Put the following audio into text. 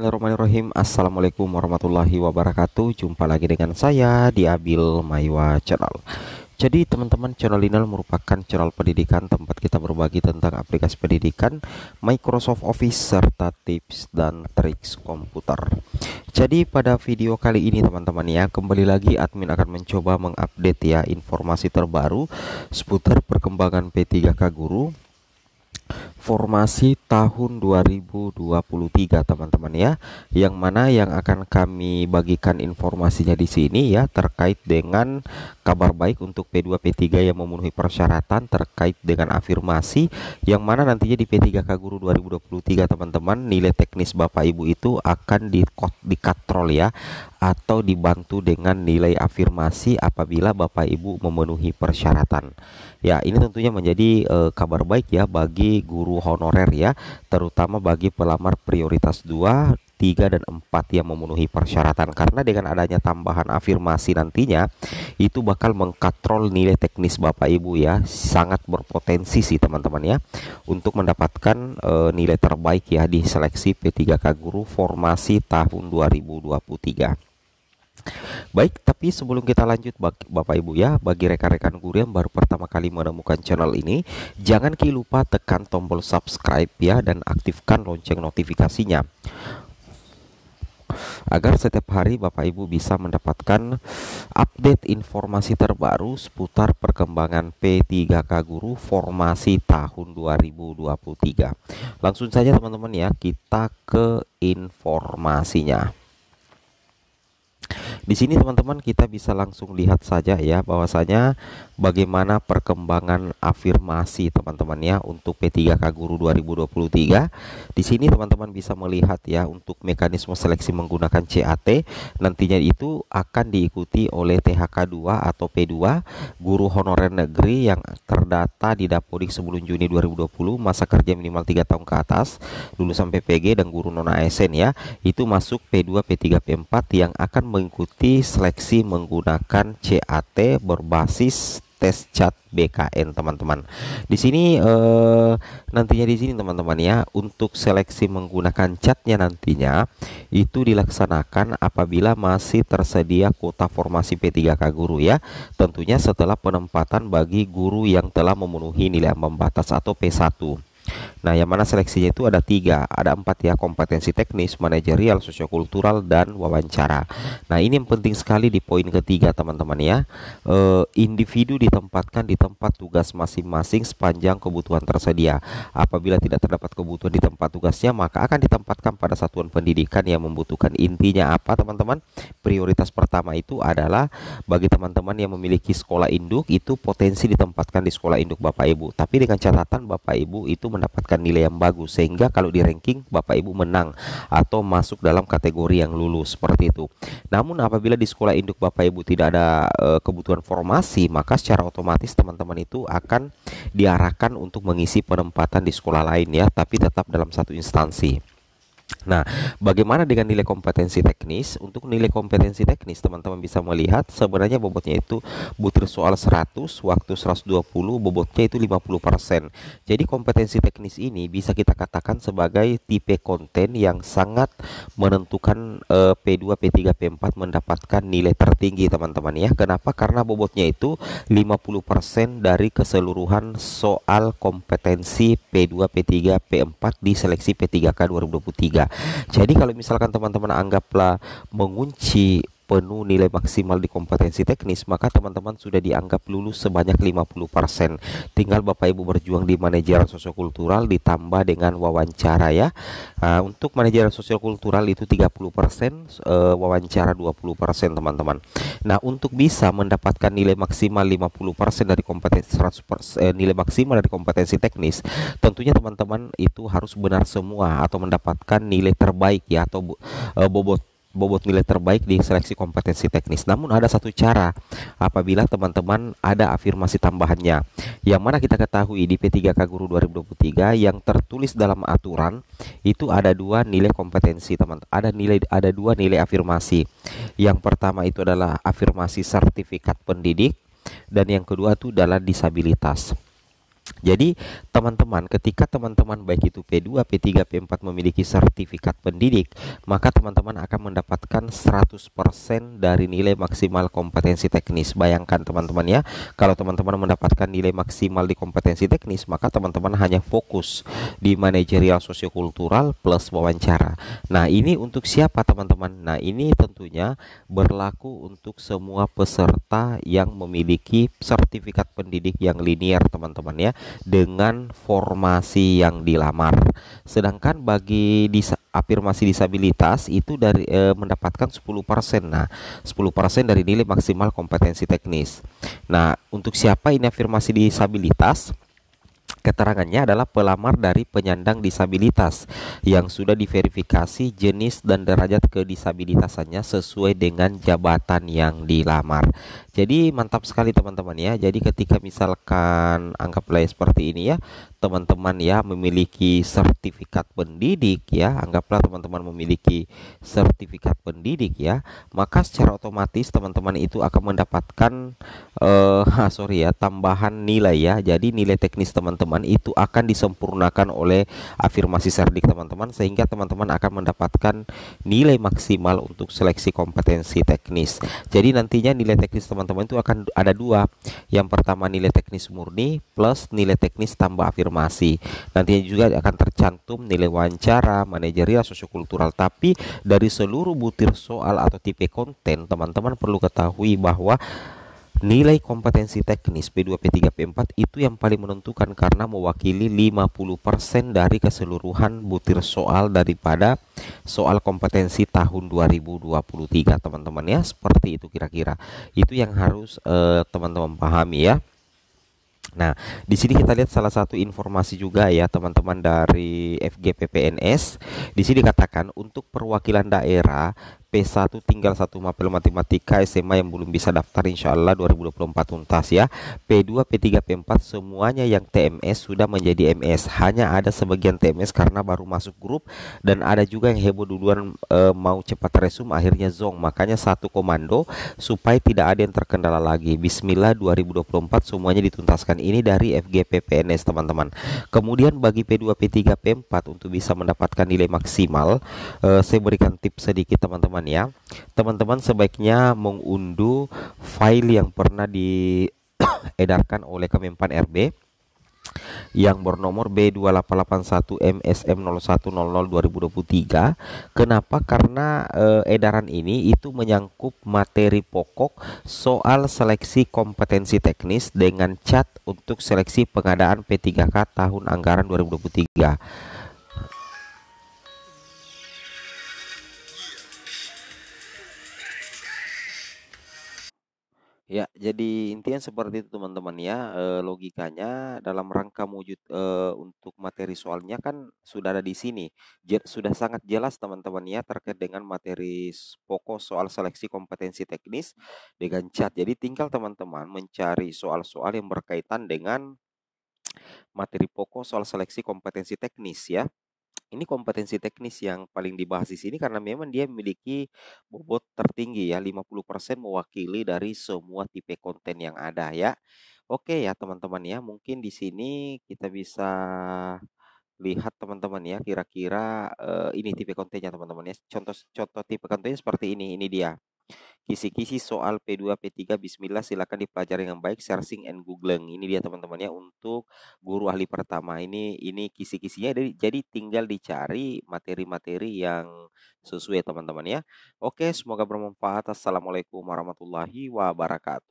Bismillahirrahmanirrahim. Assalamualaikum warahmatullahi wabarakatuh. Jumpa lagi dengan saya di Abil Maiwa Channel. Jadi teman-teman, channel ini merupakan channel pendidikan tempat kita berbagi tentang aplikasi pendidikan, Microsoft Office, serta tips dan triks komputer. Jadi pada video kali ini teman-teman ya, kembali lagi admin akan mencoba mengupdate ya informasi terbaru seputar perkembangan P3K Guru formasi tahun 2023 teman-teman ya, yang mana yang akan kami bagikan informasinya di sini ya, terkait dengan kabar baik untuk P2 P3 yang memenuhi persyaratan terkait dengan afirmasi, yang mana nantinya di P3K Guru 2023 teman-teman, nilai teknis Bapak Ibu itu akan dikatrol ya, atau dibantu dengan nilai afirmasi apabila Bapak Ibu memenuhi persyaratan. Ya, ini tentunya menjadi kabar baik ya bagi guru honorer ya, terutama bagi pelamar prioritas 2, 3, dan 4 yang memenuhi persyaratan, karena dengan adanya tambahan afirmasi nantinya itu bakal mengkatrol nilai teknis Bapak Ibu ya, sangat berpotensi sih teman-teman ya untuk mendapatkan nilai terbaik ya di seleksi P3K Guru formasi tahun 2023. Baik, tapi sebelum kita lanjut Bapak Ibu ya, bagi rekan-rekan guru yang baru pertama kali menemukan channel ini, jangan lupa tekan tombol subscribe ya, dan aktifkan lonceng notifikasinya agar setiap hari Bapak Ibu bisa mendapatkan update informasi terbaru seputar perkembangan P3K Guru formasi tahun 2023. Langsung saja teman-teman ya, kita ke informasinya. Di sini teman-teman kita bisa langsung lihat saja ya bahwasanya bagaimana perkembangan afirmasi teman-teman ya untuk P3K Guru 2023. Di sini teman-teman bisa melihat ya untuk mekanisme seleksi menggunakan CAT, nantinya itu akan diikuti oleh THK 2 atau P2 guru honorer negeri yang terdata di Dapodik sebelum Juni 2020, masa kerja minimal 3 tahun ke atas, lulusan PPG, dan guru non ASN ya, itu masuk P2, P3, P4 yang akan mengikuti seleksi menggunakan CAT berbasis tes CAT BKN teman-teman. Di sini nantinya di sini teman-teman ya, untuk seleksi menggunakan CAT-nya nantinya itu dilaksanakan apabila masih tersedia kuota formasi P3K Guru ya. Tentunya setelah penempatan bagi guru yang telah memenuhi nilai ambang batas atau P1. Nah, yang mana seleksinya itu ada 4 ya, kompetensi teknis, manajerial, sosiokultural, dan wawancara. Nah, ini yang penting sekali di poin ketiga teman-teman ya. Individu ditempatkan di tempat tugas masing-masing sepanjang kebutuhan tersedia. Apabila tidak terdapat kebutuhan di tempat tugasnya, maka akan ditempatkan pada satuan pendidikan yang membutuhkan. Intinya apa teman-teman? Prioritas pertama itu adalah bagi teman-teman yang memiliki sekolah induk, itu potensi ditempatkan di sekolah induk Bapak Ibu. Tapi dengan catatan Bapak Ibu itu mendapatkan nilai yang bagus, sehingga kalau di ranking Bapak Ibu menang atau masuk dalam kategori yang lulus seperti itu. Namun apabila di sekolah induk Bapak Ibu tidak ada kebutuhan formasi, maka secara otomatis teman-teman itu akan diarahkan untuk mengisi penempatan di sekolah lain ya, tapi tetap dalam satu instansi. Nah, bagaimana dengan nilai kompetensi teknis? Untuk nilai kompetensi teknis teman-teman bisa melihat sebenarnya bobotnya itu butir soal 100, waktu 120, bobotnya itu 50%. Jadi kompetensi teknis ini bisa kita katakan sebagai tipe konten yang sangat menentukan P2, P3, P4 mendapatkan nilai tertinggi teman-teman ya. Kenapa? Karena bobotnya itu 50% dari keseluruhan soal kompetensi P2, P3, P4 di seleksi P3K 2023. Jadi kalau misalkan teman-teman anggaplah mengunci penuh nilai maksimal di kompetensi teknis, maka teman-teman sudah dianggap lulus sebanyak 50%. Tinggal Bapak Ibu berjuang di manajemen sosiokultural ditambah dengan wawancara ya. Untuk manajemen sosiokultural itu 30%, wawancara 20% teman-teman. Nah, untuk bisa mendapatkan nilai maksimal 50% dari kompetensi 100%, nilai maksimal dari kompetensi teknis, tentunya teman-teman itu harus benar semua atau mendapatkan nilai terbaik ya, atau bobot nilai terbaik di seleksi kompetensi teknis. Namun ada satu cara apabila teman-teman ada afirmasi tambahannya, yang mana kita ketahui di P3K Guru 2023 yang tertulis dalam aturan itu ada 2 nilai kompetensi teman. Ada 2 nilai afirmasi. Yang pertama itu adalah afirmasi sertifikat pendidik, dan yang kedua itu adalah disabilitas. Jadi, teman-teman, ketika teman-teman baik itu P2, P3, P4 memiliki sertifikat pendidik, maka teman-teman akan mendapatkan 100% dari nilai maksimal kompetensi teknis. Bayangkan teman-teman ya, kalau teman-teman mendapatkan nilai maksimal di kompetensi teknis, maka teman-teman hanya fokus di manajerial sosiokultural plus wawancara. Nah, ini untuk siapa teman-teman? Nah, ini tentunya berlaku untuk semua peserta yang memiliki sertifikat pendidik yang linier teman-teman ya, dengan formasi yang dilamar. Sedangkan bagi afirmasi disabilitas itu dari mendapatkan 10%. Nah, 10% dari nilai maksimal kompetensi teknis. Nah, untuk siapa ini afirmasi disabilitas? Keterangannya adalah pelamar dari penyandang disabilitas yang sudah diverifikasi jenis dan derajat kedisabilitasannya sesuai dengan jabatan yang dilamar. Jadi mantap sekali teman-teman ya. Jadi ketika misalkan anggaplah seperti ini ya, teman-teman ya memiliki sertifikat pendidik ya, anggaplah teman-teman memiliki sertifikat pendidik ya, maka secara otomatis teman-teman itu akan mendapatkan sorry ya, tambahan nilai ya. Jadi nilai teknis teman-teman itu akan disempurnakan oleh afirmasi serdik teman-teman, sehingga teman-teman akan mendapatkan nilai maksimal untuk seleksi kompetensi teknis. Jadi nantinya nilai teknis teman-teman itu akan ada dua. Yang pertama nilai teknis murni plus nilai teknis tambah afirmasi. Nantinya juga akan tercantum nilai wawancara, manajerial, sosiokultural. Tapi dari seluruh butir soal atau tipe konten, teman-teman perlu ketahui bahwa nilai kompetensi teknis P2, P3, P4 itu yang paling menentukan karena mewakili 50% dari keseluruhan butir soal daripada soal kompetensi tahun 2023 teman-teman ya. Seperti itu kira-kira. Itu yang harus teman-teman pahami ya. Nah, di sini kita lihat salah satu informasi juga ya teman-teman dari FGPPNS. Di sini dikatakan untuk perwakilan daerah P1 tinggal 1 mapel matematika SMA yang belum bisa daftar insya Allah 2024 tuntas ya. P2, P3, P4 semuanya yang TMS sudah menjadi MS. Hanya ada sebagian TMS karena baru masuk grup, dan ada juga yang heboh duluan mau cepat resum akhirnya zong. Makanya satu komando supaya tidak ada yang terkendala lagi. Bismillah 2024 semuanya dituntaskan. Ini dari FGPPNS teman-teman. Kemudian bagi P2, P3, P4 untuk bisa mendapatkan nilai maksimal, saya berikan tips sedikit teman-teman ya. Teman-teman sebaiknya mengunduh file yang pernah diedarkan oleh Kemenpan RB yang bernomor B2881MSM0100-2023. Kenapa? Karena edaran ini itu menyangkut materi pokok soal seleksi kompetensi teknis dengan cat untuk seleksi pengadaan P3K tahun anggaran 2023. Ya, jadi intinya seperti itu teman-teman ya. Logikanya dalam rangka wujud untuk materi soalnya kan sudah ada di sini. Sudah sangat jelas teman-teman ya terkait dengan materi pokok soal seleksi kompetensi teknis dengan cat. Jadi tinggal teman-teman mencari soal-soal yang berkaitan dengan materi pokok soal seleksi kompetensi teknis ya. Ini kompetensi teknis yang paling dibahas di sini karena memang dia memiliki bobot tertinggi ya, 50% mewakili dari semua tipe konten yang ada ya. Oke ya teman-teman ya, mungkin di sini kita bisa lihat teman-teman ya, kira-kira ini tipe kontennya teman-teman ya. Contoh tipe kontennya seperti ini dia. Kisi-kisi soal P2, P3, Bismillah silakan dipelajari dengan baik, searching and googling. Ini dia teman-teman ya untuk guru ahli pertama. Ini kisi-kisinya, jadi tinggal dicari materi-materi yang sesuai teman-teman ya. Oke, semoga bermanfaat. Assalamualaikum warahmatullahi wabarakatuh.